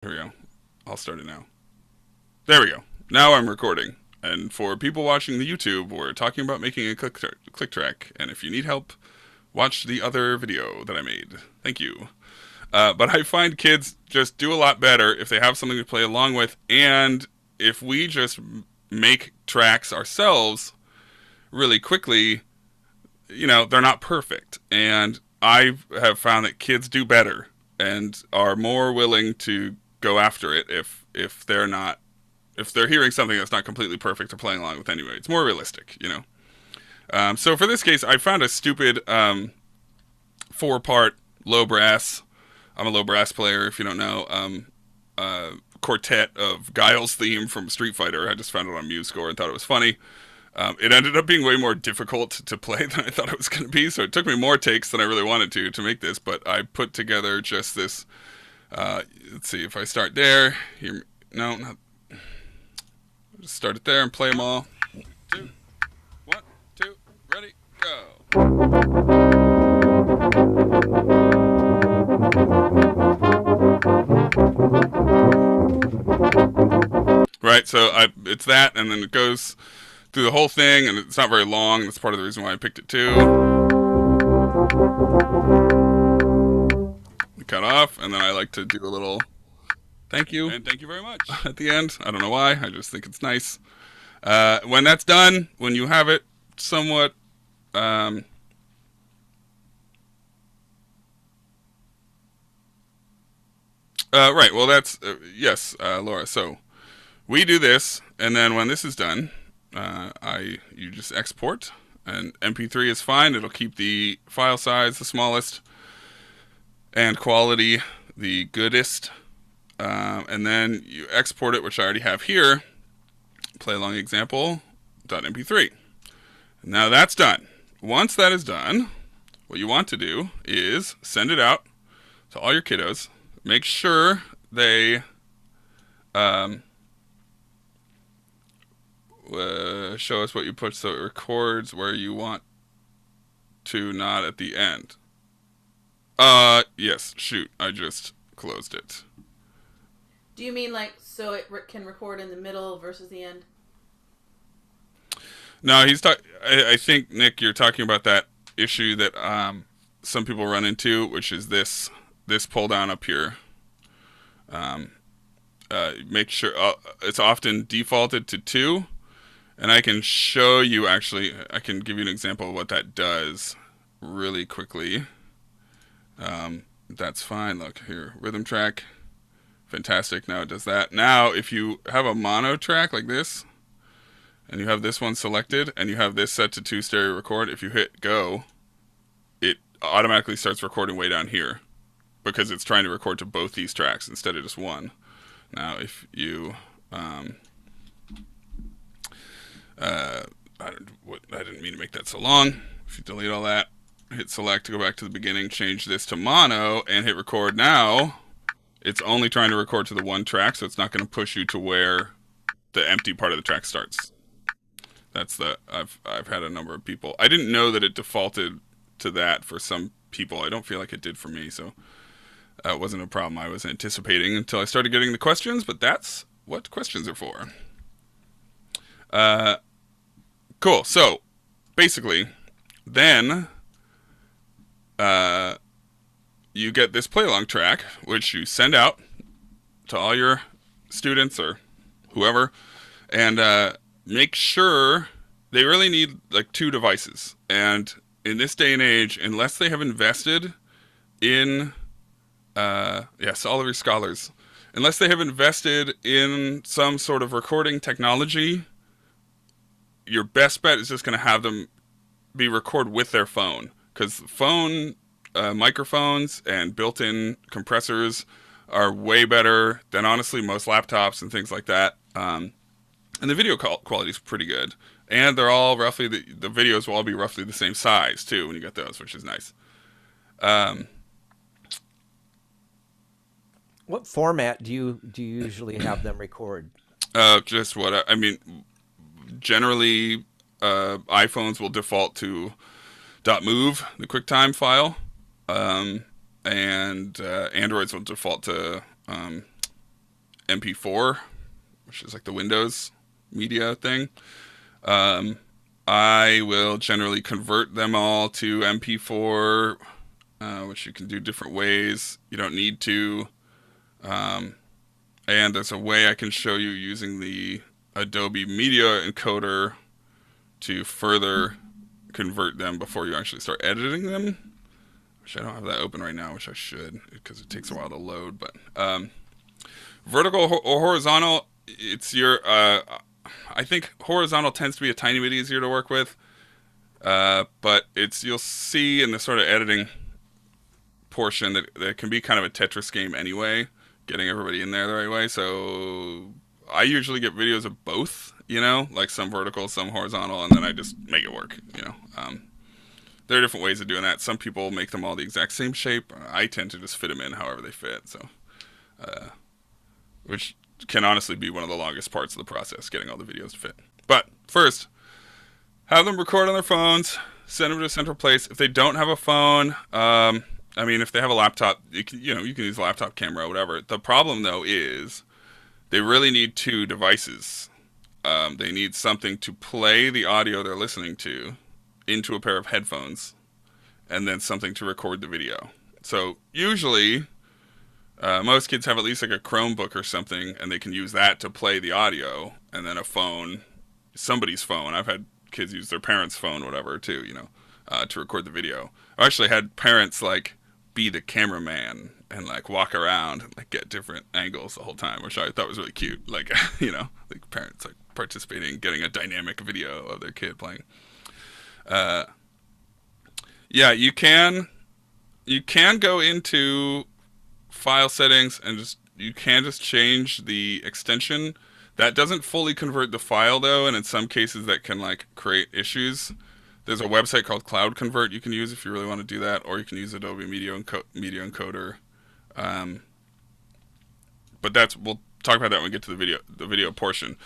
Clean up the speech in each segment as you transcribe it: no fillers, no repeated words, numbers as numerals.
Here we go. I'll start it now. There we go. Now I'm recording. And for people watching the YouTube, we're talking about making a click track. And if you need help, watch the other video that I made. Thank you. But I find kids just do a lot better if they have something to play along with. And if we just make tracks ourselves really quickly, you know, they're not perfect. And I have found that kids do better and are more willing to go after it if they're hearing something that's not completely perfect or playing along with anyway. It's more realistic, you know. So for this case, I found a stupid 4-part low brass. I'm a low brass player, if you don't know. Quartet of Guile's theme from Street Fighter. I just found it on MuseScore and thought it was funny. It ended up being way more difficult to play than I thought it was going to be, so it took me more takes than I really wanted to make this, but I put together just this, let's see, if I start there, here, no, not, just start it there and play them all. 2, 1, 2, ready, go. Right, so it's that, and then it goes through the whole thing, and it's not very long. That's part of the reason why I picked it too. Cut off, and then I like to do a little thank you and thank you very much at the end. I don't know why. I just think it's nice. When that's done, when you have it somewhat right, well that's yes, Laura. So we do this, and then when this is done, you just export, and MP3 is fine. It'll keep the file size the smallest and quality the goodest, and then you export it, which I already have here. Play along example .mp3. Now that's done. Once that is done, what you want to do is send it out to all your kiddos. Make sure they show us what you put so it records where you want to, not at the end. Yes, shoot, I just closed it. Do you mean like so it can record in the middle versus the end? No, I think, Nick, you're talking about that issue that some people run into, which is this pull down up here. Make sure it's often defaulted to 2. And I can show you, actually, I can give you an example of what that does really quickly. That's fine. Look here, rhythm track. Fantastic. Now it does that. Now, if you have a mono track like this, and you have this one selected, and you have this set to 2 stereo record, if you hit go, it automatically starts recording way down here because it's trying to record to both these tracks instead of just one. Now, if you I didn't mean to make that so long. If you delete all that, hit select to go back to the beginning, change this to mono, and hit record. Now, it's only trying to record to the one track, so it's not going to push you to where the empty part of the track starts. That's I've had a number of people. I didn't know that it defaulted to that for some people. I don't feel like it did for me, so that wasn't a problem I was anticipating until I started getting the questions, but that's what questions are for. Cool. So basically, then you get this play along track, which you send out to all your students or whoever, and make sure they really need like 2 devices. And in this day and age, unless they have invested in yes, all of your scholars, unless they have invested in some sort of recording technology, your best bet is just going to have them be record with their phone, because phone microphones and built-in compressors are way better than honestly most laptops and things like that. And the video quality is pretty good, and they're all roughly the videos will all be roughly the same size too when you get those, which is nice. What format do you usually have them record? Just what I mean. Generally, iPhones will default to .mov, the QuickTime file, and Androids will default to MP4, which is like the Windows media thing. I will generally convert them all to MP4, which you can do different ways. You don't need to. And there's a way I can show you using the Adobe Media Encoder to further convert them before you actually start editing them. Which I don't have that open right now, which I should, because it takes a while to load. But vertical or horizontal, it's your... I think horizontal tends to be a tiny bit easier to work with. But you'll see in the sort of editing portion that it can be kind of a Tetris game anyway, getting everybody in there the right way. So I usually get videos of both, like some vertical, some horizontal, and then I just make it work, There are different ways of doing that. Some people make them all the exact same shape. I tend to just fit them in however they fit. So, which can honestly be one of the longest parts of the process, getting all the videos to fit. But first, have them record on their phones, send them to a central place. If they don't have a phone, if they have a laptop, you can use a laptop camera or whatever. The problem, though, is they really need two devices. They need something to play the audio they're listening to into a pair of headphones, and then something to record the video. So usually, most kids have at least like a Chromebook or something, and they can use that to play the audio, and then a phone, somebody's phone. I've had kids use their parents' phone, whatever, too, to record the video. I actually had parents be the cameraman and walk around and get different angles the whole time, which I thought was really cute. Parents participating, getting a dynamic video of their kid playing. You can go into file settings and you can just change the extension. That doesn't fully convert the file though, and in some cases that can create issues. There's a website called Cloud Convert you can use if you really want to do that, or you can use Adobe Media Encoder. But we'll talk about that when we get to the video portion.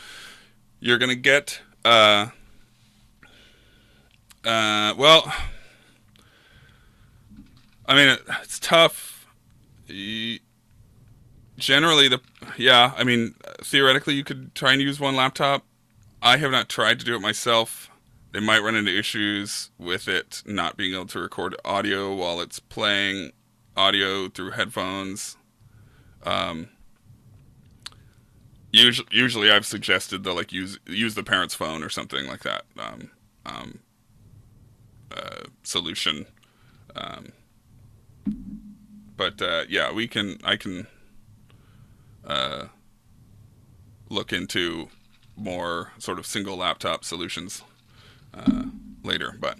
You're gonna get it's tough. Generally, theoretically, you could try and use one laptop. I have not tried to do it myself. They might run into issues with it not being able to record audio while it's playing audio through headphones. Usually I've suggested they'll use the parent's phone or something like that. Solution. I can look into more sort of single laptop solutions later. But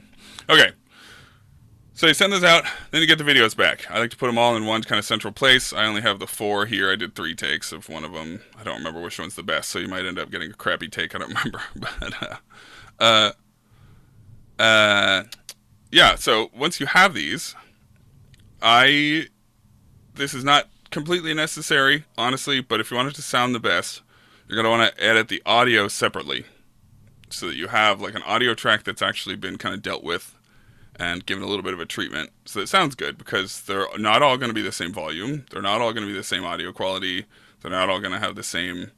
okay, so you send those out, then you get the videos back. I like to put them all in one kind of central place. I only have the 4 here. I did 3 takes of one of them. I don't remember which one's the best, so you might end up getting a crappy take. I don't remember. But so once you have these, this is not completely necessary, honestly, but if you want it to sound the best, you're going to want to edit the audio separately so that you have an audio track that's actually been kind of dealt with and given a little bit of a treatment so that it sounds good, because they're not all going to be the same volume. They're not all going to be the same audio quality. They're not all going to have the same,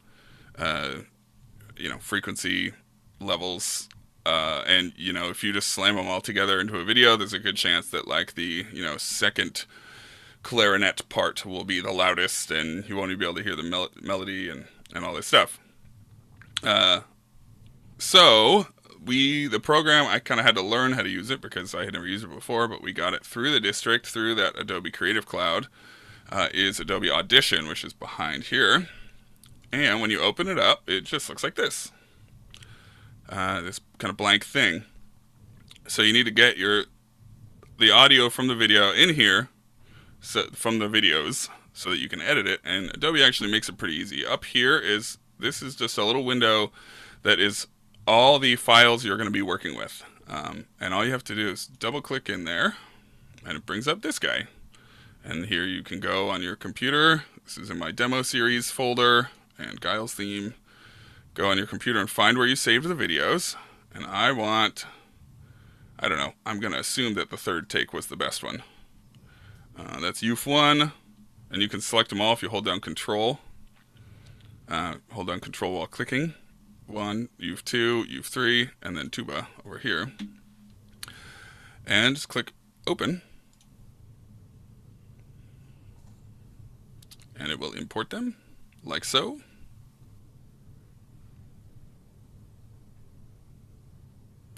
frequency levels. And if you just slam them all together into a video, there's a good chance that the second clarinet part will be the loudest, and you won't even be able to hear the melody and all this stuff. So the program, I kind of had to learn how to use it because I had never used it before, but we got it through the district, through that Adobe Creative Cloud, is Adobe Audition, which is behind here. And when you open it up, it just looks like this. This kind of blank thing. So you need to get the audio from the video in here, from the videos, so that you can edit it. And Adobe actually makes it pretty easy. Up here this is just a little window that is all the files you're going to be working with. And all you have to do is double click in there, and it brings up this guy. And here you can go on your computer. This is in my demo series folder and Guile's theme. Go on your computer and find where you saved the videos. And I don't know, I'm going to assume that the 3rd take was the best one. That's UF1, and you can select them all if you hold down Control. Hold down Control while clicking. 1, you've 2, you've 3, and then tuba over here. And just click Open. And it will import them, like so.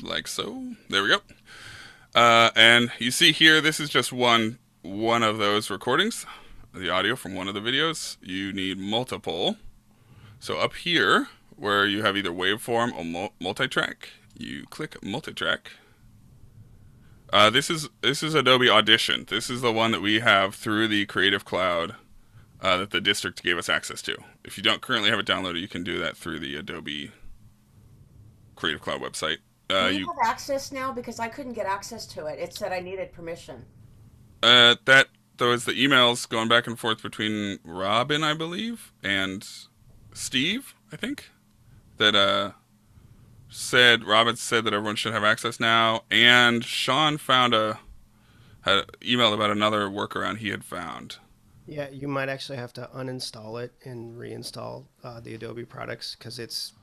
Like so. There we go. And you see here, this is just one of those recordings, the audio from one of the videos. You need multiple. So up here, where you have either waveform or multitrack, you click multitrack. This is Adobe Audition. This is the one that we have through the Creative Cloud that the district gave us access to. If you don't currently have it downloaded, you can do that through the Adobe Creative Cloud website. Do you have access now? Because I couldn't get access to it. It said I needed permission. That there was the emails going back and forth between Robin, I believe, and Steve, I think, that Robin said that everyone should have access now, and Sean had emailed about another workaround he had found. Yeah, you might actually have to uninstall it and reinstall the Adobe products because it's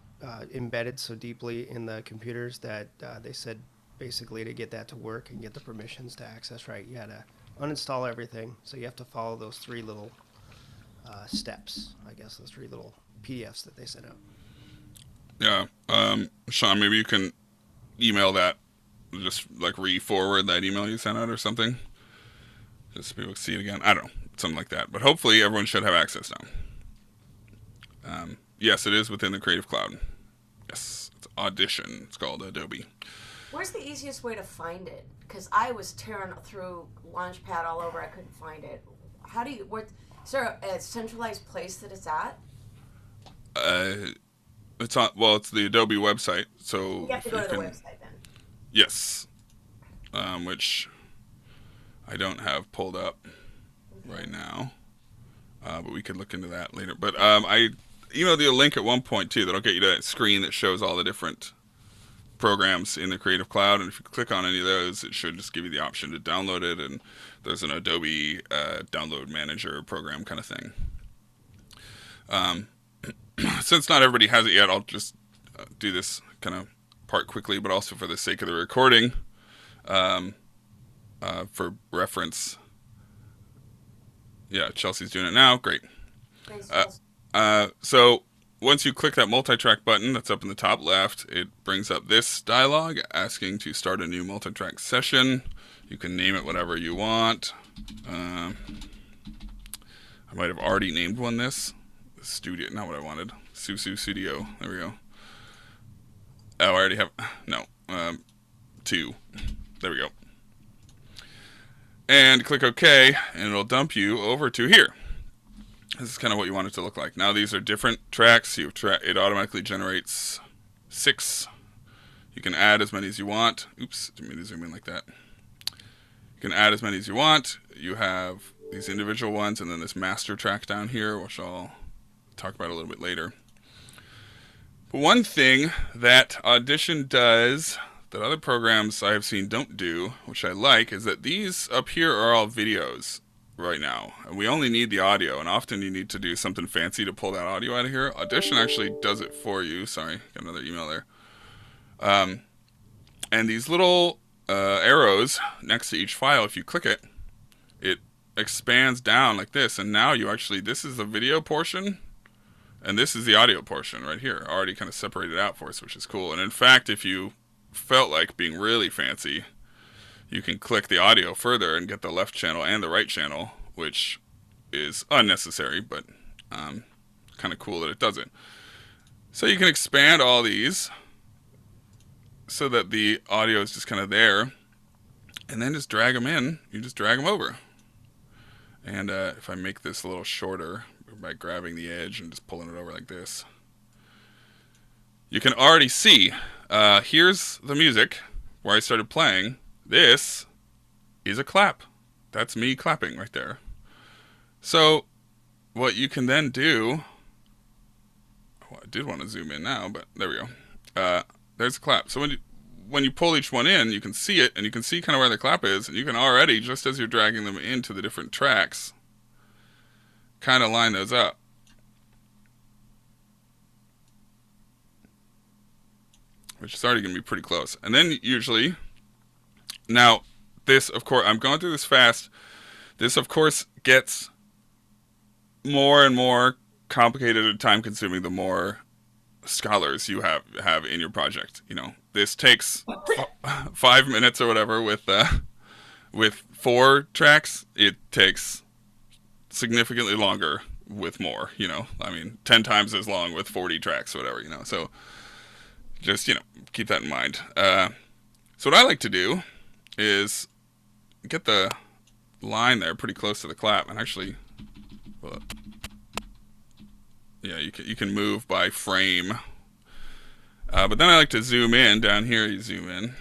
embedded so deeply in the computers that they said basically to get that to work and get the permissions to access right, you had to uninstall everything. So you have to follow those 3 little steps, I guess, those 3 little PDFs that they sent out. Yeah, Sean, maybe you can email that, just like re-forward that email you sent out or something, just so people can see it again. I don't know, something like that. But hopefully everyone should have access now. Yes, it is within the Creative Cloud. Yes, it's Audition. It's called Adobe. Where's the easiest way to find it? Because I was tearing through Launchpad all over. I couldn't find it. How do you? Is there a centralized place that it's at? It's on. Well, it's the Adobe website. So You have to go to the website then. Yes, which I don't have pulled up right now, but we could look into that later. But I emailed you a link at one point too that'll get you to that screen that shows all the different programs in the Creative Cloud, and if you click on any of those, it should just give you the option to download it, and there's an Adobe download manager program kind of thing. Since not everybody has it yet, I'll just do this kind of part quickly, but also for the sake of the recording, for reference. Yeah, Chelsea's doing it now. Great. Thanks, So once you click that multi-track button that's up in the top left, it brings up this dialog asking to start a new multi-track session. You can name it whatever you want. I might have already named one this. Studio, not what I wanted. Susu Studio. There we go. Oh, I already have, no. 2. There we go. And click OK, and it'll dump you over to here. This is kind of what you want it to look like. Now these are different tracks. It automatically generates 6. You can add as many as you want. Oops, didn't mean to zoom in like that. You can add as many as you want. You have these individual ones, and then this master track down here, which I'll talk about a little bit later. But one thing that Audition does that other programs I have seen don't do, which I like, is that these up here are all videos right now, and we only need the audio, and often you need to do something fancy to pull that audio out of here. Audition actually does it for you. Sorry, got another email there. And these little arrows next to each file, if you click it, it expands down like this, and now you actually, this is the video portion, and this is the audio portion right here, already kind of separated out for us, which is cool. And in fact, if you felt like being really fancy, you can click the audio further and get the left channel and the right channel, which is unnecessary, but kind of cool that it does it. So you can expand all these so that the audio is just kind of there, and then just drag them in. You just drag them over. And if I make this a little shorter by grabbing the edge and just pulling it over like this, you can already see, here's the music where I started playing. This is a clap. That's me clapping right there. So what you can then do, well, I did want to zoom in now, but there we go. There's a clap. So when you pull each one in, you can see it, and you can see kind of where the clap is, and you can already, just as you're dragging them into the different tracks, kind of line those up. which is already going to be pretty close. And then usually, now this, of course, I'm going through this fast. This, of course, gets more and more complicated and time consuming the more scholars you have in your project. You know, this takes 5 minutes or whatever with 4 tracks. It takes significantly longer with more, you know, I mean 10 times as long with 40 tracks or whatever, you know. So just, you know, keep that in mind. So what I like to do is get the line there pretty close to the clap, and actually, well, yeah, you can move by frame. But then I like to zoom in. Down here you zoom in,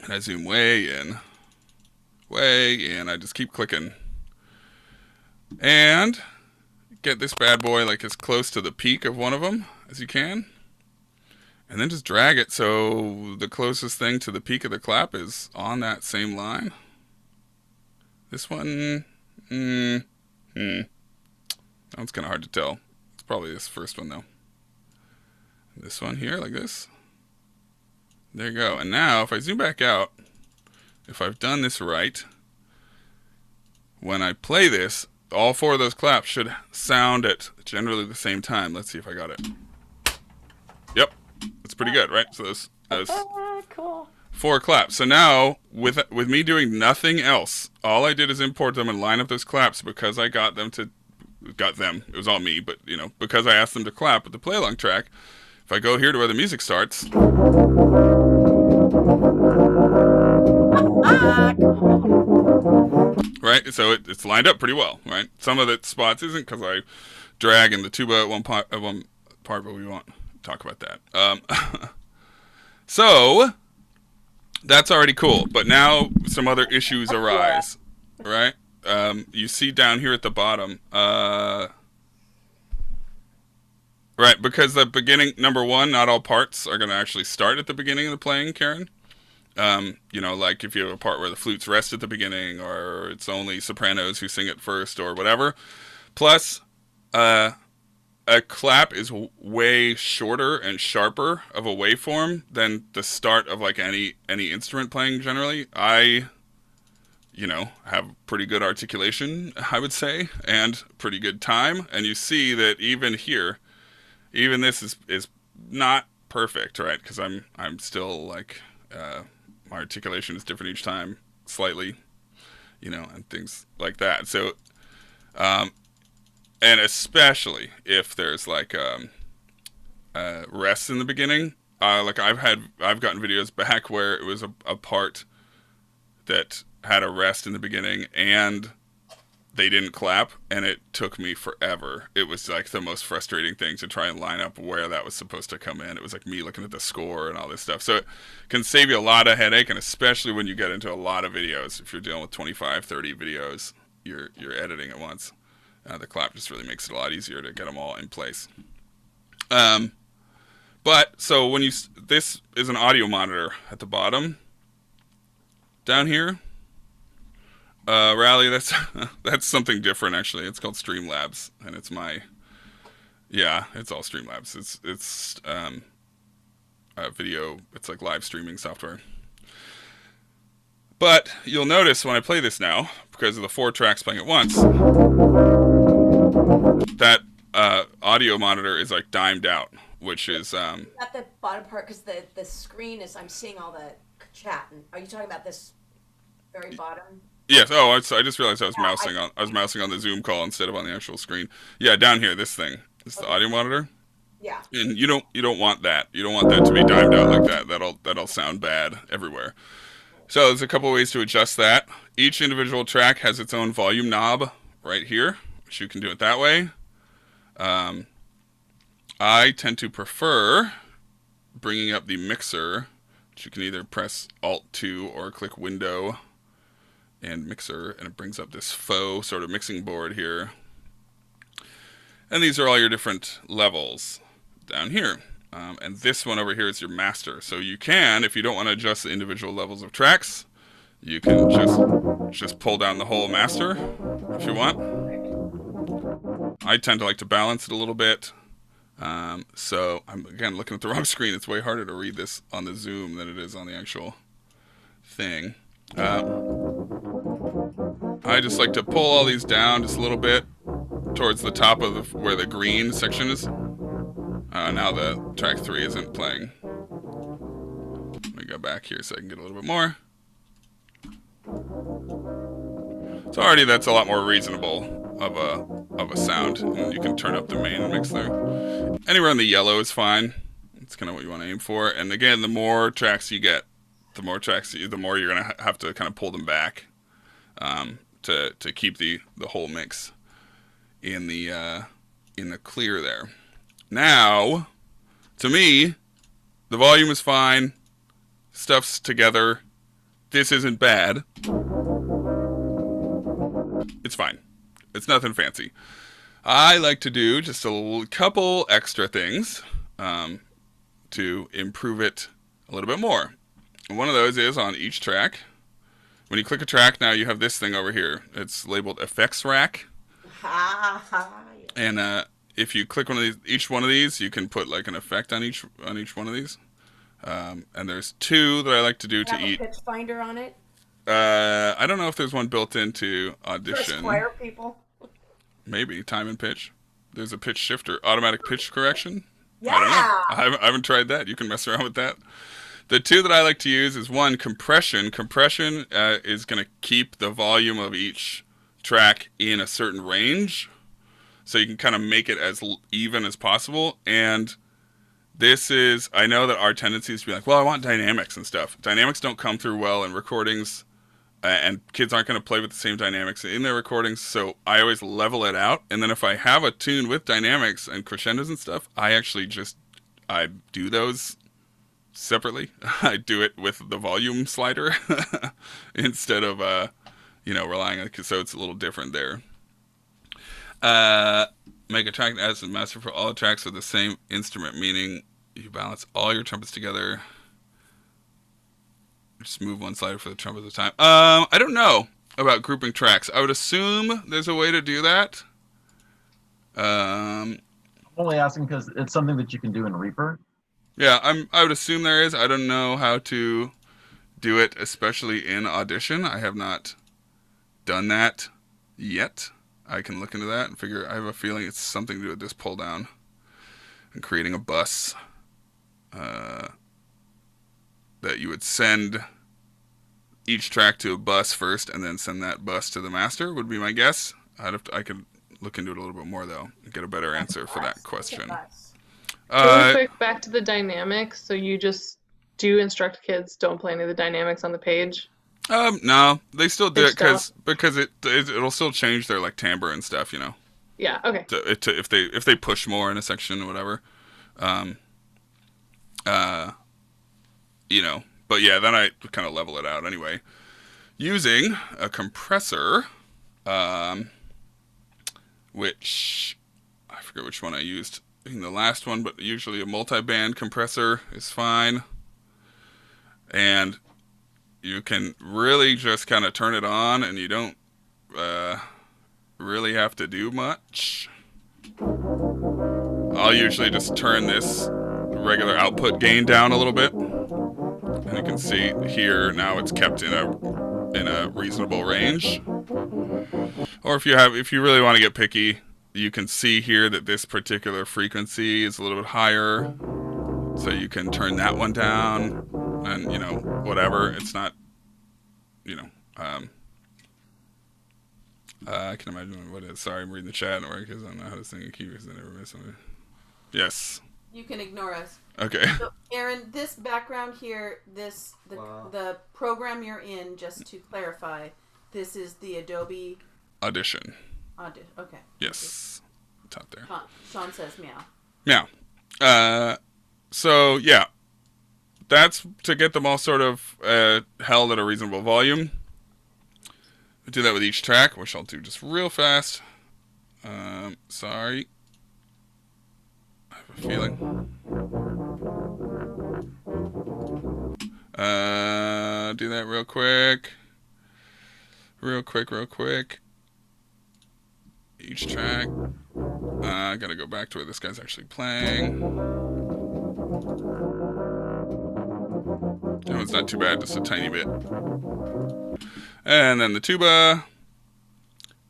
and I zoom way in. I just keep clicking. And get this bad boy like as close to the peak of one of them as you can. And then just drag it so the closest thing to the peak of the clap is on that same line. This one, that one's kind of hard to tell. It's probably this first one though. This one here, like this. There you go. And now if I zoom back out, if I've done this right, when I play this, all 4 of those claps should sound at generally the same time. Let's see if I got it. Yep, it's pretty good, right? So those Cool. 4 claps. So now, with me doing nothing else, all I did is import them and line up those claps because I got them. It was all me, but you know, because I asked them to clap with the play along track. If I go here to where the music starts, right? So it's lined up pretty well, right? Some of the spots isn't because I drag in the tuba at one part, but we won't talk about that. So that's already cool, but now some other issues arise, right? You see down here at the bottom, right? Because the beginning, number one, not all parts are going to actually start at the beginning of the playing, Karen. You know, like if you have a part where the flutes rest at the beginning, or it's only sopranos who sing it first, or whatever. Plus, a clap is way shorter and sharper of a waveform than the start of like any instrument playing generally. I, you know, have pretty good articulation, I would say, and pretty good time. And you see that even here, even this is not perfect, right? Because I'm still like, my articulation is different each time, slightly, you know, and things like that. So, and especially if there's like rests in the beginning, like I've gotten videos back where it was a part that had a rest in the beginning and they didn't clap, and it took me forever. It was like the most frustrating thing to try and line up where that was supposed to come in. It was like me looking at the score and all this stuff. So it can save you a lot of headache, and especially when you get into a lot of videos. If you're dealing with 25, 30 videos, you're editing at once. The clap just really makes it a lot easier to get them all in place. But so when this is an audio monitor at the bottom down here. Rally, that's something different actually. It's called Streamlabs, and it's all Streamlabs. It's video. It's like live streaming software. But you'll notice when I play this now, because of the 4 tracks playing at once, that audio monitor is like dimed out, which is At the bottom part, because the screen is, I'm seeing all the chat. Are you talking about this very bottom? Yes. Oh, I just realized I was mousing on the Zoom call instead of on the actual screen. Yeah, down here, this thing. This is the audio monitor. Yeah. And you don't want that. You don't want that to be dimed out like that. That'll sound bad everywhere. So there's a couple ways to adjust that. Each individual track has its own volume knob right here, which you can do it that way. I tend to prefer bringing up the mixer, which you can either press Alt-2 or click Window and Mixer, and it brings up this faux sort of mixing board here. And these are all your different levels down here. And this one over here is your master. So you can, if you don't want to adjust the individual levels of tracks, you can just pull down the whole master if you want. I tend to like to balance it a little bit. So I'm again looking at the wrong screen. It's way harder to read this on the Zoom than it is on the actual thing. I just like to pull all these down just a little bit towards the top of where the green section is. Now the track 3 isn't playing. Let me go back here so I can get a little bit more. So already that's a lot more reasonable of a sound, and you can turn up the main mix there. Anywhere in the yellow is fine. It's kind of what you want to aim for. And again, the more tracks you get, the more you're gonna have to kind of pull them back to keep the whole mix in the clear there. Now, to me, the volume is fine. Stuff's together. This isn't bad. It's fine. It's nothing fancy. I like to do just a couple extra things to improve it a little bit more. And one of those is on each track. When you click a track, now you have this thing over here. It's labeled Effects Rack. And if you click each one of these, you can put like an effect on each one of these. And there's 2 that I like to do to each. Pitch finder on it. I don't know if there's one built into Audition. For choir people. Maybe time and pitch. There's a pitch shifter, automatic pitch correction. Yeah. I don't know. I haven't tried that. You can mess around with that. The 2 that I like to use is one, compression. Compression is going to keep the volume of each track in a certain range, so you can kind of make it as even as possible. And this is, I know that our tendency is to be like, well, I want dynamics and stuff. Dynamics don't come through well in recordings, and kids aren't going to play with the same dynamics in their recordings, so I always level it out. And then if I have a tune with dynamics and crescendos and stuff, I do those separately. I do it with the volume slider instead of, relying on it, so it's a little different there. Make a track as a master for all tracks with the same instrument, meaning you balance all your trumpets together. Just move one slider for the trumpet at a time. I don't know about grouping tracks. I would assume there's a way to do that. I'm only asking because it's something that you can do in Reaper. Yeah, I would assume there is. I don't know how to do it, especially in Audition. I have not done that yet. I can look into that and figure. I have a feeling it's something to do with this pull down and creating a bus that you would send each track to a bus first, and then send that bus to the master. Would be my guess. I could look into it a little bit more though and get a better answer for that question. Really quick, back to the dynamics. So you just do instruct kids, don't play any of the dynamics on the page? No, they still do it because It'll it'll still change their like timbre and stuff, you know. Yeah. Okay. If they push more in a section or whatever, But yeah, then I kind of level it out anyway, using a compressor, which I forget which one I used in the last one, but usually a multi-band compressor is fine. And you can really just kind of turn it on, and you don't really have to do much. I'll usually just turn this regular output gain down a little bit, and you can see here now it's kept in a reasonable range. Or if you really want to get picky, you can see here that this particular frequency is a little bit higher, so you can turn that one down, and whatever. It's not, I can imagine what it is. Sorry, I'm reading the chat because I don't know how to sing a key because I never miss something. Yes. You can ignore us. Okay. So, Aaron, this background here, the program you're in, just to clarify, this is the Adobe Audition. Okay. Yes. Top there. Sean says meow. Meow. So yeah, that's to get them all sort of held at a reasonable volume. We do that with each track, which I'll do just real fast. Sorry. I have a feeling. Do that real quick. Real quick. Each track. I gotta go back to where this guy's actually playing. Oh, it's not too bad, just a tiny bit. And then the tuba.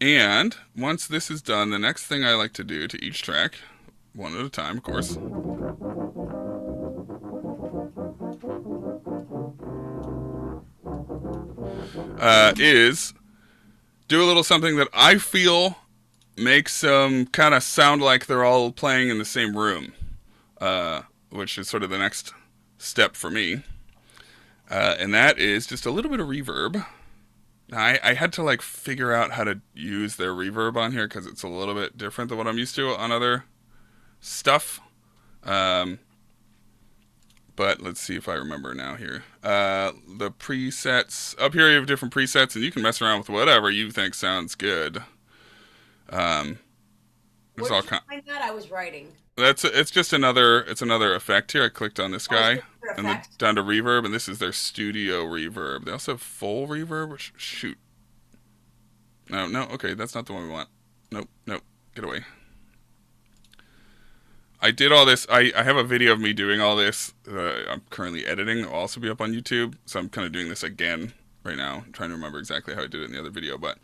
And once this is done, the next thing I like to do to each track, one at a time, of course, is do a little something that I feel makes them kind of sound like they're all playing in the same room, which is sort of the next step for me. And that is just a little bit of reverb. I had to like figure out how to use their reverb on here because it's a little bit different than what I'm used to on other stuff. But let's see if I remember now here. The presets. Up here you have different presets, and you can mess around with whatever you think sounds good. Where There's did all you kind. find that? I was writing. It's just another effect here. I clicked on this guy Oh, and then down to reverb, and this is their studio reverb. They also have full reverb. Shoot. No, okay, that's not the one we want. Nope, get away. I did all this. I have a video of me doing all this. I'm currently editing. It'll also be up on YouTube, so I'm kind of doing this again right now. I'm trying to remember exactly how I did it in the other video, but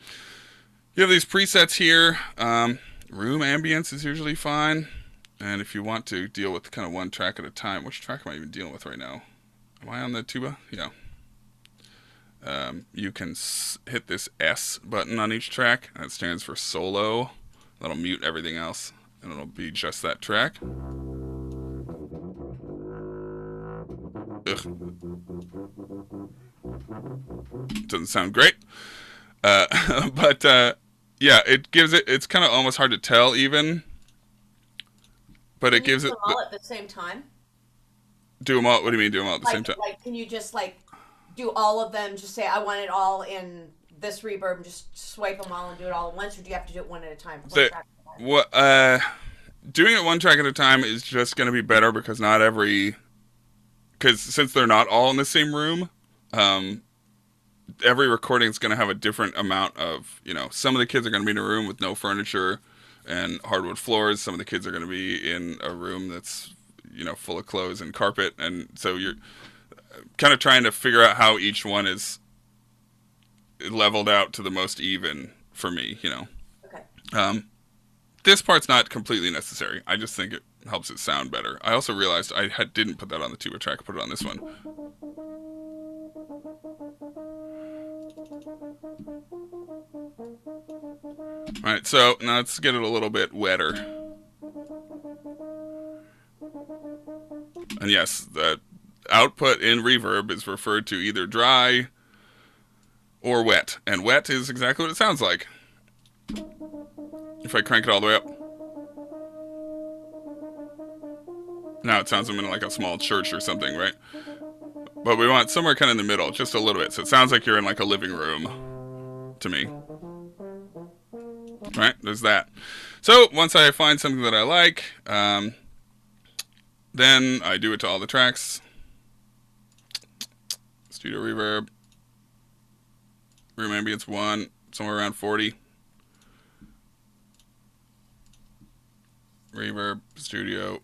you have these presets here. Room ambience is usually fine. And if you want to deal with kind of one track at a time, which track am I even dealing with right now? Am I on the tuba? Yeah. You can hit this S button on each track. That stands for solo. That'll mute everything else, and it'll be just that track. Ugh. Doesn't sound great. But yeah, it gives it. It's kind of almost hard to tell even. But it gives it. Can you do them all at the same time? Do them all. What do you mean do them all at the same time? Like, can you just like do all of them? Just say I want it all in this reverb, and just swipe them all and do it all at once, or do you have to do it one at a time? What? Doing it one track at a time is just going to be better because not every. Because since they're not all in the same room, every recording is going to have a different amount of. Some of the kids are going to be in a room with no furniture and hardwood floors. Some of the kids are going to be in a room that's, full of clothes and carpet. And so you're kind of trying to figure out how each one is leveled out to the most even for me, Okay. This part's not completely necessary. I just think it helps it sound better. I also realized I didn't put that on the tuba track. I put it on this one. Alright, so now let's get it a little bit wetter. And yes, the output in reverb is referred to either dry or wet. And wet is exactly what it sounds like. If I crank it all the way up. Now it sounds like I'm in like a small church or something, right? But we want somewhere kind of in the middle, just a little bit. So it sounds like you're in like a living room to me. Right, there's that. So once I find something that I like, then I do it to all the tracks. Studio reverb. Room ambience 1, somewhere around 40. Reverb, studio,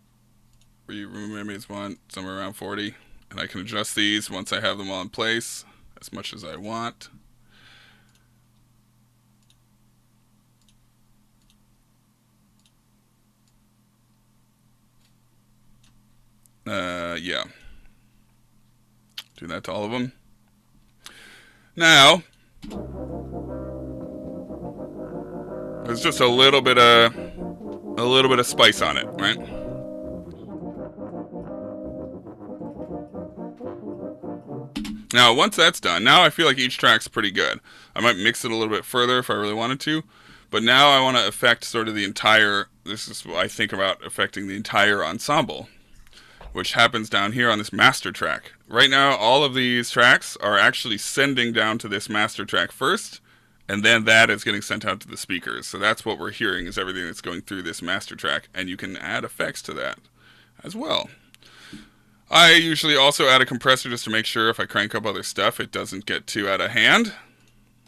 room ambience 1, somewhere around 40. And I can adjust these once I have them all in place as much as I want. Yeah. Do that to all of them. Now, there's just a little bit of spice on it, right? Now, once that's done, now I feel like each track's pretty good. I might mix it a little bit further if I really wanted to, but now I want to affect sort of the entire, this is what I think about affecting the entire ensemble, which happens down here on this master track. Right now, all of these tracks are actually sending down to this master track first, and then that is getting sent out to the speakers. So that's what we're hearing, is everything that's going through this master track, and you can add effects to that as well. I usually also add a compressor just to make sure if I crank up other stuff, it doesn't get too out of hand.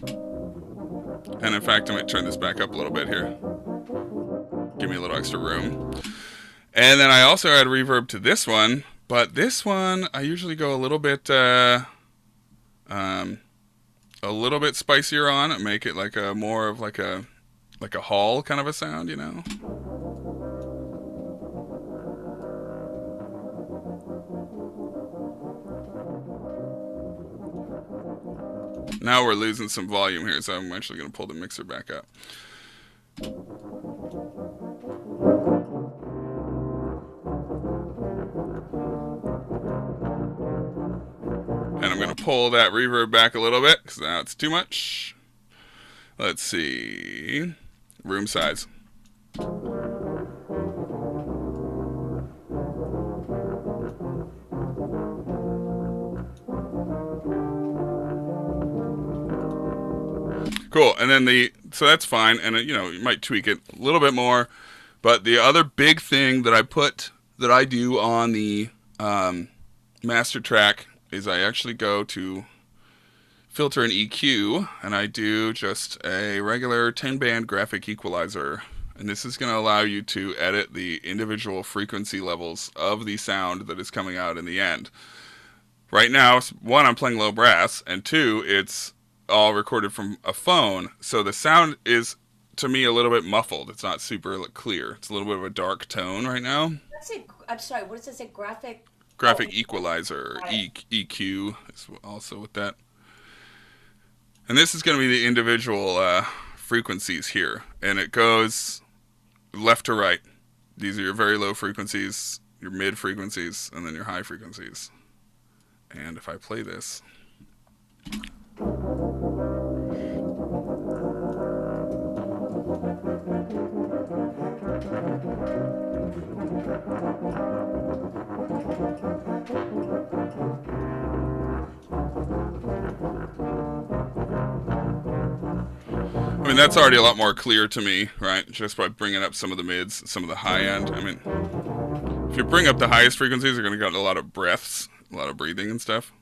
And in fact, I might turn this back up a little bit here. give me a little extra room. And then I also add reverb to this one, but this one I usually go a little bit spicier on it, make it like a more of like a hall kind of a sound, you know. Now we're losing some volume here, so I'm actually going to pull the mixer back up. And I'm going to pull that reverb back a little bit, because now it's too much. Let's see. Room size. Cool, and then so that's fine, and you know, you might tweak it a little bit more, but the other big thing that I do on the master track is I actually go to filter and EQ, and I do just a regular 10-band graphic equalizer, and this is going to allow you to edit the individual frequency levels of the sound that is coming out in the end. Right now, one, I'm playing low brass, and two, it's all recorded from a phone, so the sound is, to me, a little bit muffled. It's not super clear. It's a little bit of a dark tone right now. I'm sorry, what does it say? Graphic equalizer, EQ is also with that. And this is going to be the individual frequencies here, and it goes left to right. These are your very low frequencies, your mid frequencies, and then your high frequencies. And if I play this, I mean, that's already a lot more clear to me, right? Just by bringing up some of the mids, some of the high end. I mean, if you bring up the highest frequencies, you're going to get a lot of breaths, a lot of breathing and stuff.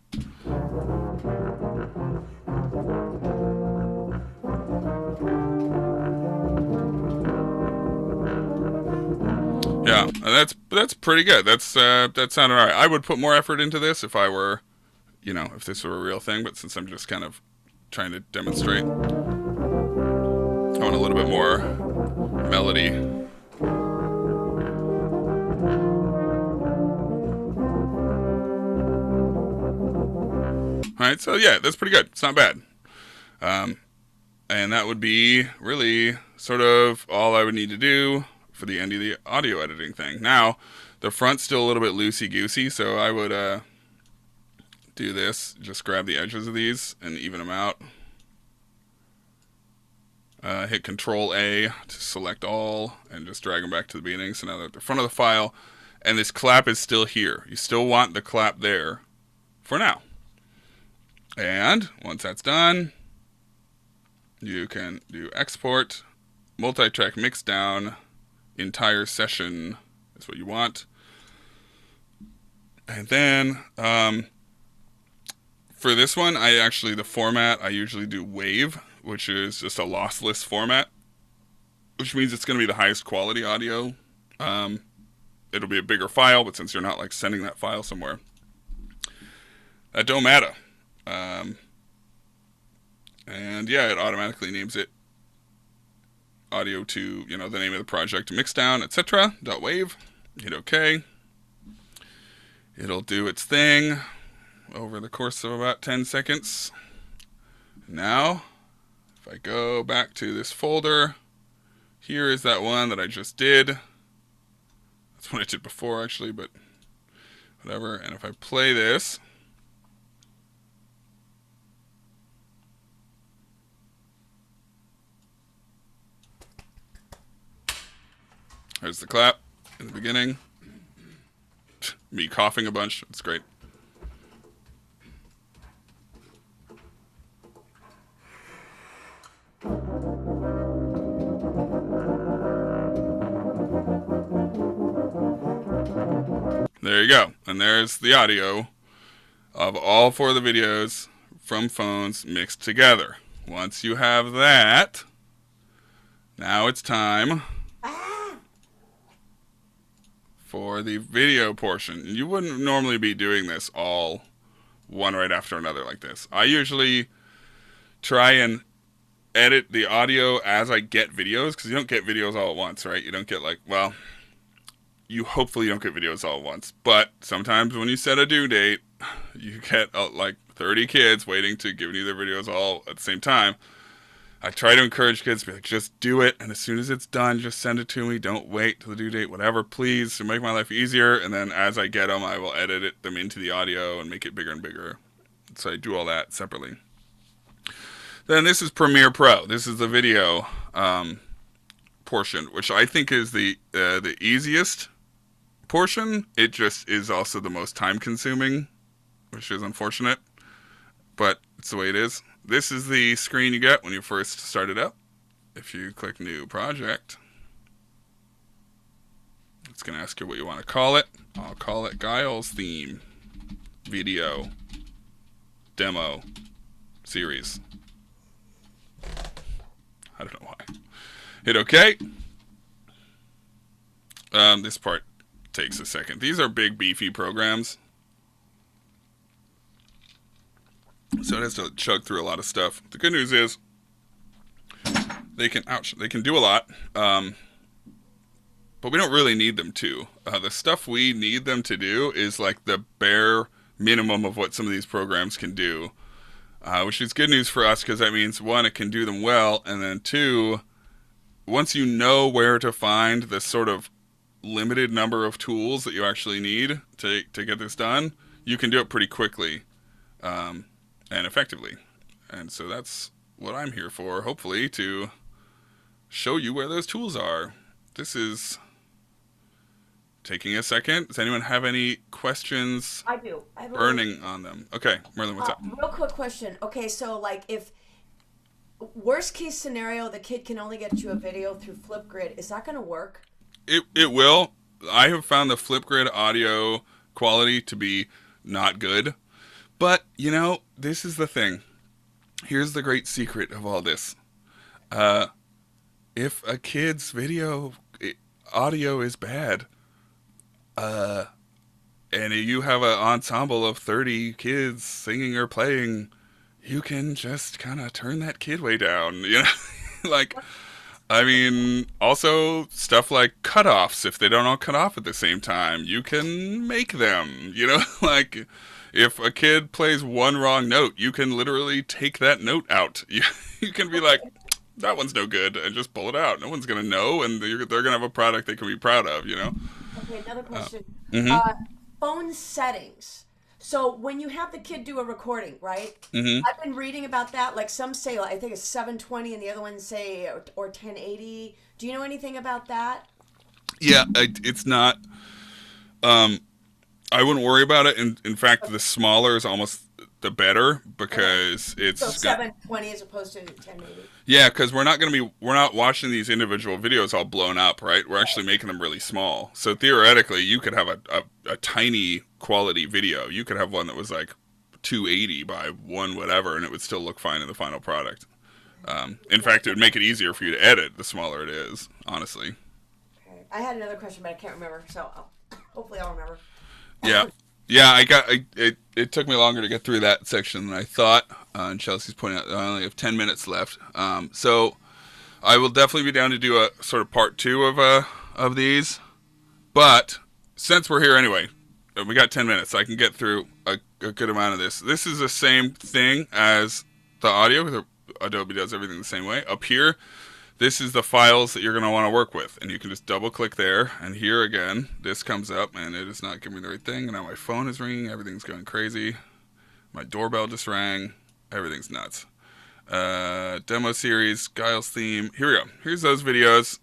Yeah, that's pretty good. That sounded alright. I would put more effort into this if I were, you know, if this were a real thing. But since I'm just kind of trying to demonstrate, I want a little bit more melody. Alright, so yeah, that's pretty good. It's not bad. And that would be really sort of all I would need to do for the end of the audio editing thing. Now, the front's still a little bit loosey-goosey, so I would do this. Just grab the edges of these and even them out. Hit Control-A to select all, and just drag them back to the beginning. So now they're at the front of the file, and this clap is still here. You still want the clap there for now. And once that's done, you can do export, multi-track mix down, entire session is what you want. And then for this one, the format, I usually do wave, which is just a lossless format, which means it's going to be the highest quality audio. It'll be a bigger file, but since you're not like sending that file somewhere, that don't matter. And yeah, it automatically names it audio to, you know, the name of the project, mixdown, etc. .wave. Hit OK. It'll do its thing over the course of about 10 seconds. Now, if I go back to this folder, here is that one that I just did. That's what I did before, actually, but whatever. And if I play this, there's the clap in the beginning. Me coughing a bunch. It's great. There you go. And there's the audio of all four of the videos from phones mixed together. Once you have that, now it's time for the video portion. You wouldn't normally be doing this all one right after another like this. I usually try and edit the audio as I get videos, because you don't get videos all at once, right? You don't get like, well, you hopefully don't get videos all at once, but sometimes when you set a due date, you get like 30 kids waiting to give you their videos all at the same time. I try to encourage kids to be like, just do it, and as soon as it's done, just send it to me. Don't wait till the due date, whatever, please, to make my life easier. And then as I get them, I will edit them into the audio and make it bigger and bigger. So I do all that separately. Then this is Premiere Pro. This is the video portion, which I think is the easiest portion. It just is also the most time-consuming, which is unfortunate, but it's the way it is. This is the screen you get when you first start it up. If you click New Project, it's going to ask you what you want to call it. I'll call it Giles Theme Video Demo Series. I don't know why. Hit OK. This part takes a second. These are big, beefy programs, so it has to chug through a lot of stuff. The good news is they can do a lot, but we don't really need them to. The stuff we need them to do is like the bare minimum of what some of these programs can do, which is good news for us, because that means, one, it can do them well, and then two, once you know where to find the sort of limited number of tools that you actually need to get this done, you can do it pretty quickly and effectively. And so that's what I'm here for, hopefully, to show you where those tools are. This is taking a second. Does anyone have any questions? I do. I have burning on them. Okay, Merlin, what's up? Real quick question. Okay, so like if worst case scenario, the kid can only get you a video through Flipgrid, is that going to work? It will. I have found the Flipgrid audio quality to be not good. But, you know, this is the thing. Here's the great secret of all this. If a kid's audio is bad, and you have an ensemble of 30 kids singing or playing, you can just kind of turn that kid way down, you know? Like, I mean, also stuff like cutoffs, if they don't all cut off at the same time, you can make them, you know? Like, if a kid plays one wrong note, you can literally take that note out. You can be like, that one's no good, and just pull it out. No one's going to know, and they're going to have a product they can be proud of, you know? Okay, another question. Mm-hmm. Phone settings. So when you have the kid do a recording, right? Mm-hmm. I've been reading about that. Like some say, I think it's 720, and the other ones say or 1080. Do you know anything about that? Yeah, it's not. I wouldn't worry about it. In fact, the smaller is almost the better, because it's so 720 as opposed to 1080. Yeah, because we're not watching these individual videos all blown up, right? We're actually making them really small. So theoretically, you could have a tiny quality video. You could have one that was like 280 by 1 whatever, and it would still look fine in the final product. In fact, it would make it easier for you to edit the smaller it is, honestly. Okay. I had another question, but I can't remember, so hopefully I'll remember. Yeah. It took me longer to get through that section than I thought. And Chelsea's pointing out that I only have 10 minutes left. So I will definitely be down to do a sort of part 2 of these. But since we're here anyway, we got 10 minutes. I can get through a good amount of this. This is the same thing as the audio, because Adobe does everything the same way. Up here, this is the files that you're going to want to work with, and you can just double click there, and here again, this comes up, and it is not giving me the right thing, and now my phone is ringing, everything's going crazy, my doorbell just rang, everything's nuts. Demo series, Giles theme, here we go, here's those videos,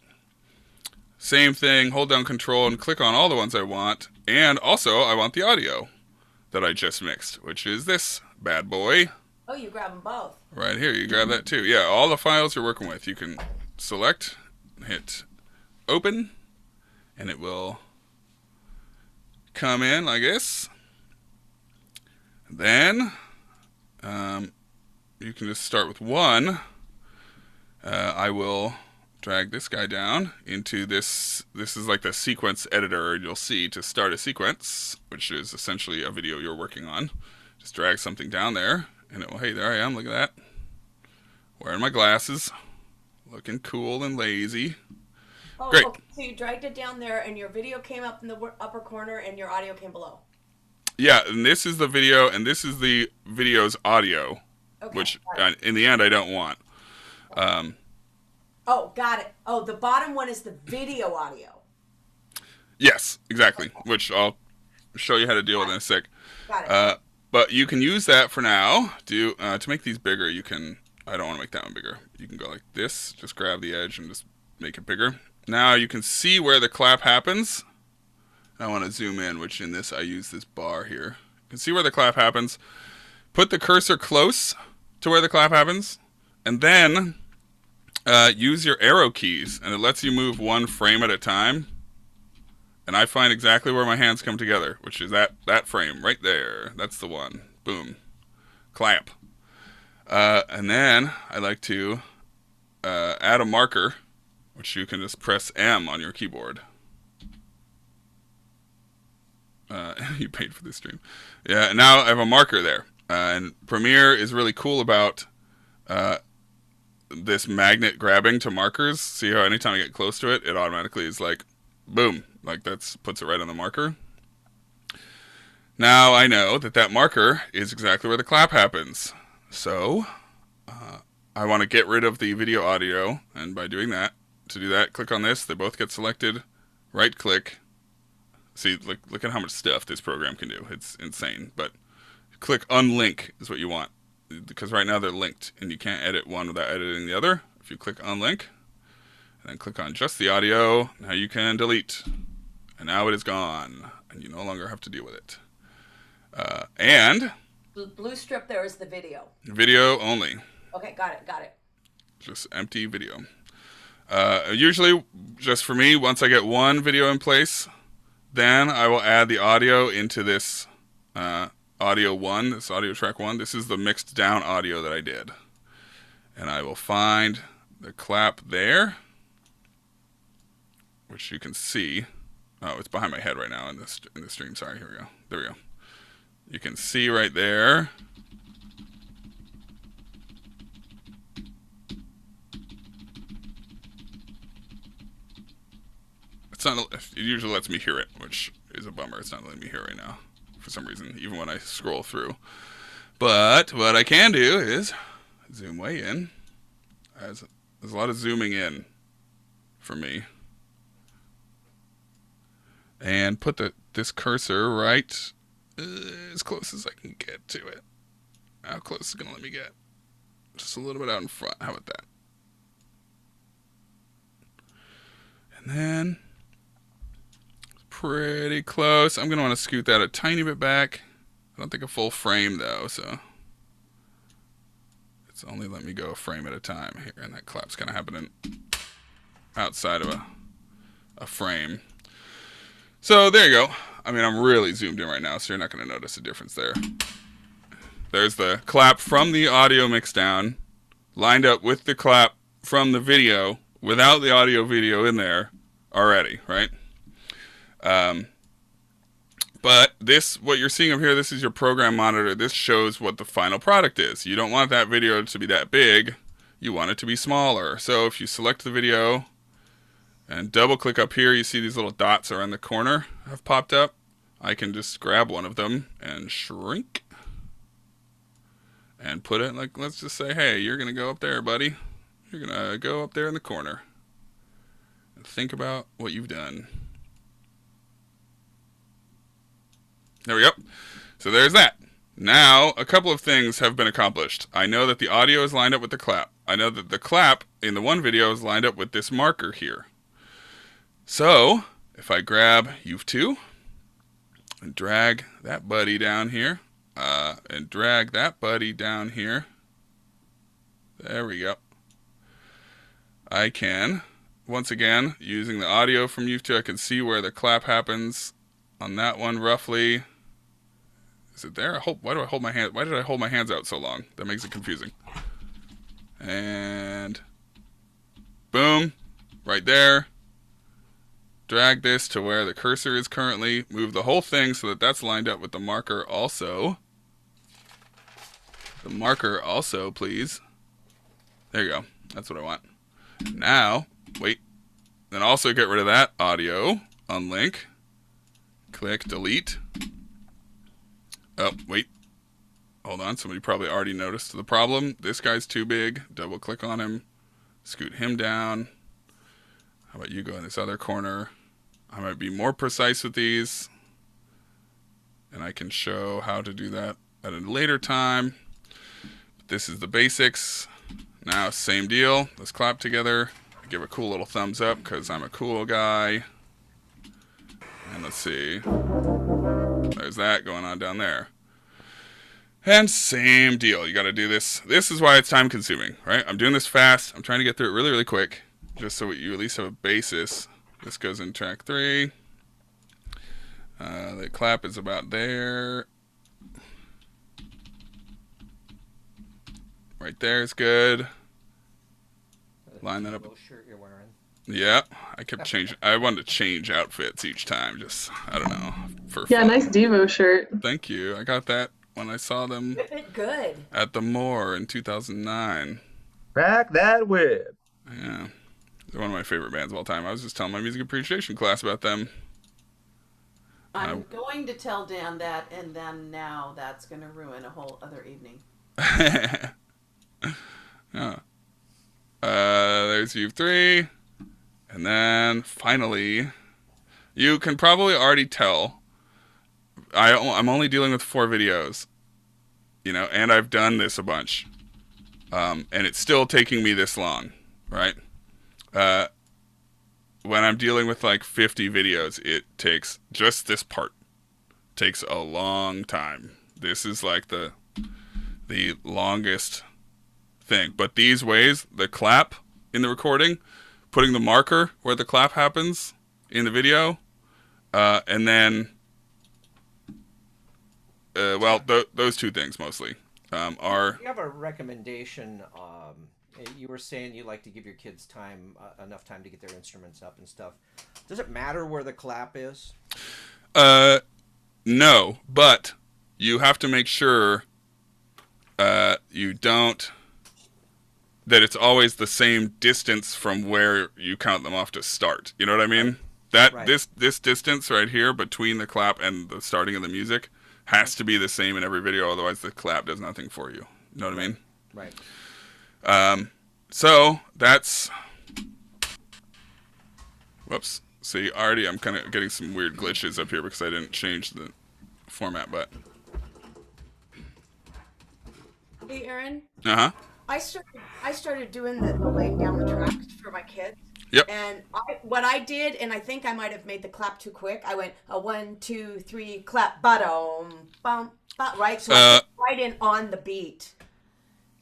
same thing, hold down control and click on all the ones I want, and also I want the audio that I just mixed, which is this bad boy. Oh, you grab them both. Right here, you grab that too. Yeah, all the files you're working with, you can select, hit open, and it will come in like this. Then you can just start with one. I will drag this guy down into this. This is like the sequence editor you'll see to start a sequence, which is essentially a video you're working on. Just drag something down there, and it will, hey, there I am, look at that. Wearing my glasses, looking cool and lazy. Oh, Great. okay. So you dragged it down there, and your video came up in the upper corner, and your audio came below. Yeah, and this is the video, and this is the video's audio, Okay. which in the end I don't want. Oh, got it. Oh, the bottom one is the video audio. Yes, exactly, which I'll show you how to deal with in a sec. Got it. But you can use that for now. To make these bigger, you can... I don't want to make that one bigger. You can go like this, just grab the edge and just make it bigger. Now you can see where the clap happens. I want to zoom in, which in this I use this bar here. You can see where the clap happens. Put the cursor close to where the clap happens, and then use your arrow keys, and it lets you move one frame at a time. And I find exactly where my hands come together, which is that frame right there. That's the one. Boom. Clap. And then I like to add a marker, which you can just press M on your keyboard. You paid for this stream. Yeah, now I have a marker there. And Premiere is really cool about this magnet grabbing to markers. See how anytime I get close to it, it automatically is like, boom, like puts it right on the marker. Now I know that marker is exactly where the clap happens. So I want to get rid of the video audio, and by doing that, to do that, click on this. They both get selected. Right click. See, look at how much stuff this program can do. It's insane. But click unlink is what you want, because right now they're linked, and you can't edit one without editing the other. If you click unlink, and then click on just the audio, now you can delete. And now it is gone, and you no longer have to deal with it. And The blue strip there is the video. video only. Okay, got it. Just empty video. Usually, just for me, once I get one video in place, then I will add the audio into this audio one, this audio track one. This is the mixed down audio that I did. And I will find the clap there, which you can see. Oh, it's behind my head right now in the stream. Sorry, here we go. There we go. You can see right there. It's not. It usually lets me hear it, which is a bummer. It's not letting me hear it right now for some reason, even when I scroll through. But what I can do is zoom way in. There's a lot of zooming in for me, and put this cursor right as close as I can get to it. How close is it gonna let me get? Just a little bit out in front. How about that? And then pretty close. I'm gonna want to scoot that a tiny bit back. I don't think a full frame though, so it's only let me go a frame at a time here, and that clap's kind of happening outside of a frame. So there you go. I mean, I'm really zoomed in right now, so you're not going to notice a difference there. There's the clap from the audio mix down, lined up with the clap from the video, without the audio video in there already, right? But what you're seeing up here, this is your program monitor. This shows what the final product is. You don't want that video to be that big. You want it to be smaller. So if you select the video and double click up here, you see these little dots around the corner have popped up. I can just grab one of them and shrink and put it, like, let's just say, hey, you're going to go up there, buddy. You're going to go up there in the corner and think about what you've done. There we go. So there's that. Now, a couple of things have been accomplished. I know that the audio is lined up with the clap. I know that the clap in the one video is lined up with this marker here. So, if I grab U2 and drag that buddy down here, and drag that buddy down here, there we go. I can, once again, using the audio from U2, I can see where the clap happens on that one roughly. Is it there? Why do I hold my hand? Why did I hold my hands out so long? That makes it confusing. And boom, right there. Drag this to where the cursor is currently. Move the whole thing so that that's lined up with the marker also. The marker also, please. There you go. That's what I want. Now, wait. Then also get rid of that audio. Unlink. Click delete. Oh, wait. Hold on. Somebody probably already noticed the problem. This guy's too big. Double click on him. Scoot him down. How about you go in this other corner? I might be more precise with these. And I can show how to do that at a later time. But this is the basics. Now, same deal. Let's clap together. Give a cool little thumbs up because I'm a cool guy. And let's see. There's that going on down there. And same deal. You got to do this. This is why it's time consuming, right? I'm doing this fast. I'm trying to get through it really, really quick. Just so you at least have a basis. This goes in track 3. The clap is about there. Right there is good. Line that up. Shirt you're wearing. Yeah, I kept changing. I wanted to change outfits each time. Just, I don't know. For Yeah, fun. nice Devo shirt. Thank you. I got that when I saw them Good. at the Moore in 2009. Crack that whip. Yeah. They're one of my favorite bands of all time. I was just telling my music appreciation class about them. I'm going to tell Dan that, and then now that's going to ruin a whole other evening. Yeah. There's U3. And then finally, you can probably already tell I'm only dealing with 4 videos, and I've done this a bunch. And it's still taking me this long, right? When I'm dealing with like 50 videos, it takes just this part takes a long time. This is like the longest thing. But these ways, the clap in the recording, putting the marker where the clap happens in the video, and then, those 2 things mostly are. You have a recommendation. You were saying you like to give your kids time, enough time to get their instruments up and stuff. Does it matter where the clap is? No, but you have to make sure you don't. That it's always the same distance from where you count them off to start. You know what I mean? Right. This distance right here between the clap and the starting of the music has to be the same in every video, otherwise the clap does nothing for you. You know what I mean? Right. So that's. Whoops. See, already I'm kind of getting some weird glitches up here because I didn't change the format, but. Hey, Aaron. Uh-huh. I started doing the laying down the tracks for my kids. Yep. And what I did, and I think I might have made the clap too quick. I went 1, 2, 3, clap, bum, bum, right? So I put right in on the beat.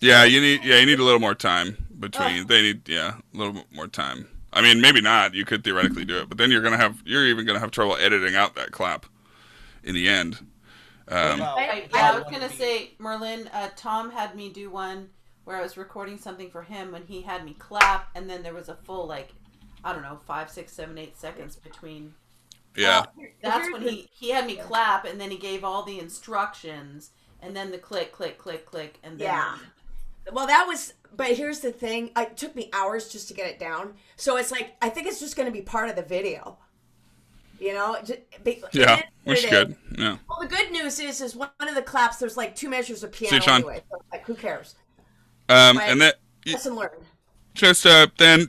Yeah, you need a little more time between. They need a little bit more time. I mean, maybe not. You could theoretically do it, but then you're even gonna have trouble editing out that clap in the end. I was gonna say, Merlin, Tom had me do one where I was recording something for him, and he had me clap, and then there was a full 5, 6, 7, 8 seconds between. Yeah. That's when he had me clap, and then he gave all the instructions, and then the click, click, click, click, and then. Yeah. Well, that was, but here's the thing. It took me hours just to get it down. So it's like, I think it's just going to be part of the video. Yeah, which is good. Yeah. Well, the good news is one of the claps, there's 2 measures of piano See, Sean? anyway. So who cares? And that. Lesson learned. Just then,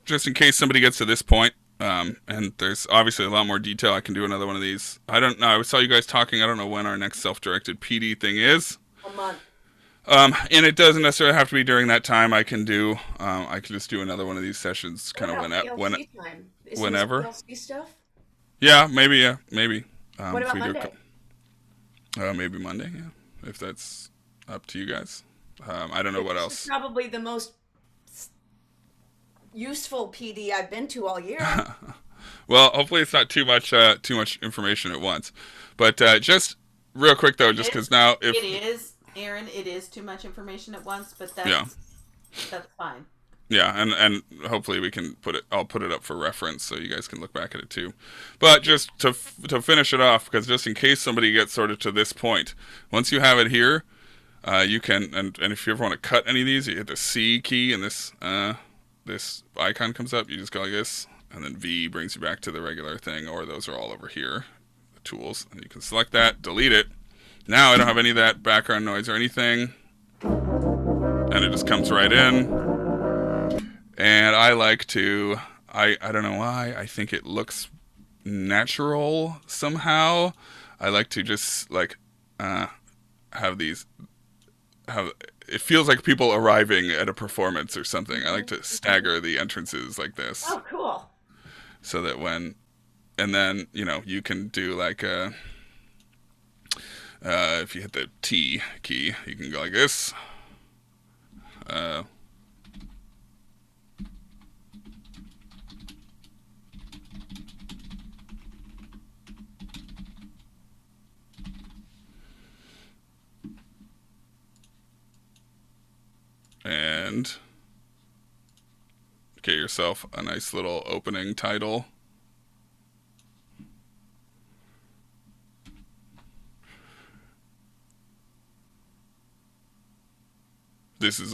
just in case somebody gets to this point, and there's obviously a lot more detail, I can do another one of these. I don't know. I saw you guys talking. I don't know when our next self-directed PD thing is. A month. And it doesn't necessarily have to be during that time. I can just do another one of these sessions kind of whenever. PLC stuff? Yeah, maybe. What about Monday? Maybe Monday. Yeah, if that's up to you guys. I don't know what else. This is probably the most useful PD I've been to all year. Well, hopefully it's not too much information at once. But just real quick though, just because now if it is, Aaron, it is too much information at once, but that's fine. Yeah, and hopefully we can put it. I'll put it up for reference so you guys can look back at it too. But just to finish it off, because just in case somebody gets sort of to this point, once you have it here, you can and if you ever want to cut any of these, you hit the C key and this icon comes up. You just go like this, and then V brings you back to the regular thing, or those are all over here, the tools, and you can select that, delete it. Now I don't have any of that background noise or anything, and it just comes right in. And I like to, I don't know why, I think it looks natural somehow. I like to just like have these, it feels like people arriving at a performance or something. I like to stagger the entrances like this. Oh, cool. So that and then, you can do like if you hit the T key, you can go like this. And get yourself a nice little opening title.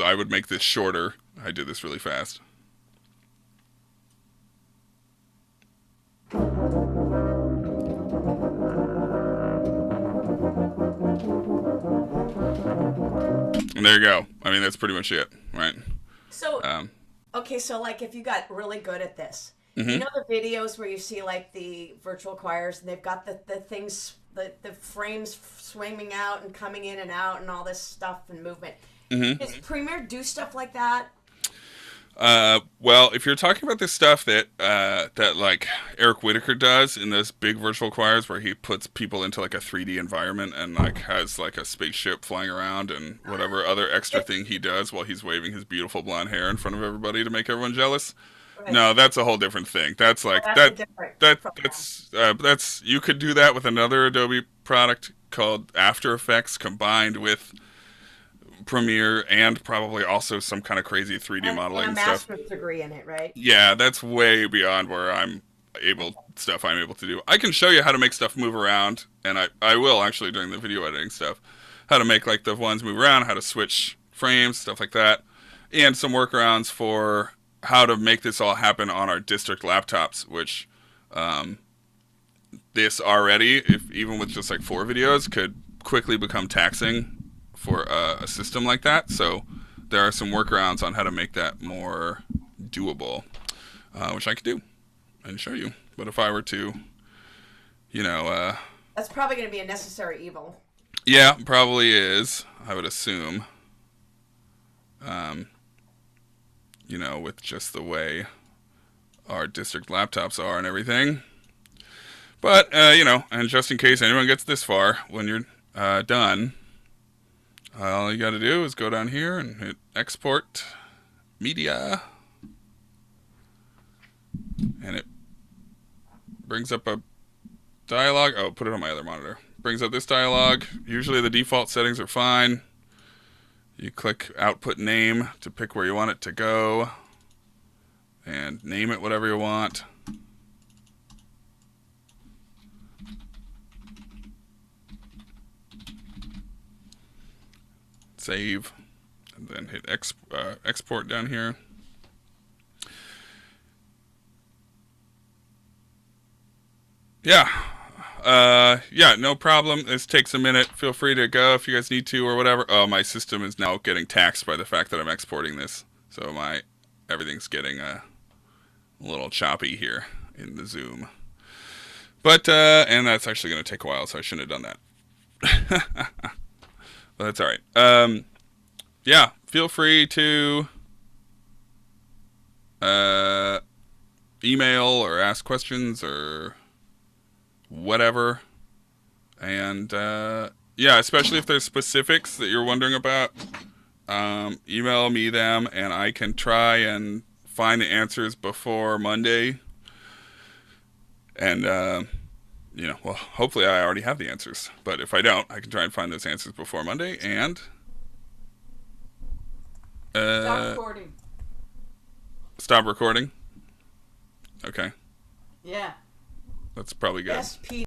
I would make this shorter. I did this really fast. And there you go. I mean, that's pretty much it, right? So, okay, so like if you got really good at this, Mm-hmm. you know the videos where you see like the virtual choirs and they've got the things, the frames swinging out and coming in and out and all this stuff and movement. Mm-hmm. Does Premiere do stuff like that? Well, if you're talking about this stuff that like Eric Whitaker does in those big virtual choirs where he puts people into like a 3D environment and like has like a spaceship flying around and whatever other extra thing he does while he's waving his beautiful blonde hair in front of everybody to make everyone jealous. Right. No, that's a whole different thing. That's like that's you could do that with another Adobe product called After Effects combined with Premiere and probably also some kind of crazy 3D modeling and a stuff. master's degree in it, right? Yeah, that's way beyond where I'm able to do. I can show you how to make stuff move around, and I will actually during the video editing stuff, how to make like the ones move around, how to switch frames, stuff like that, and some workarounds for how to make this all happen on our district laptops, which this already, if even with just like 4 videos, could quickly become taxing for a system like that. So there are some workarounds on how to make that more doable, which I could do and show you. But if I were to, that's probably going to be a necessary evil. Yeah, probably is, I would assume. With just the way our district laptops are and everything. But, and just in case anyone gets this far, when you're done, all you got to do is go down here and hit Export Media. And it brings up a dialog. Oh, put it on my other monitor. Brings up this dialog. Usually the default settings are fine. You click Output Name to pick where you want it to go. And name it whatever you want. Save. And then hit export down here. Yeah. Yeah, no problem. This takes a minute. Feel free to go if you guys need to or whatever. Oh, my system is now getting taxed by the fact that I'm exporting this. So everything's getting a little choppy here in the Zoom. But, and that's actually going to take a while, so I shouldn't have done that. But that's all right. Yeah, feel free to email or ask questions or whatever. And yeah, especially if there's specifics that you're wondering about, email me them and I can try and find the answers before Monday. And well, hopefully I already have the answers, but if I don't, I can try and find those answers before Monday. And stop recording. stop recording? Okay. Yeah. That's probably good. SP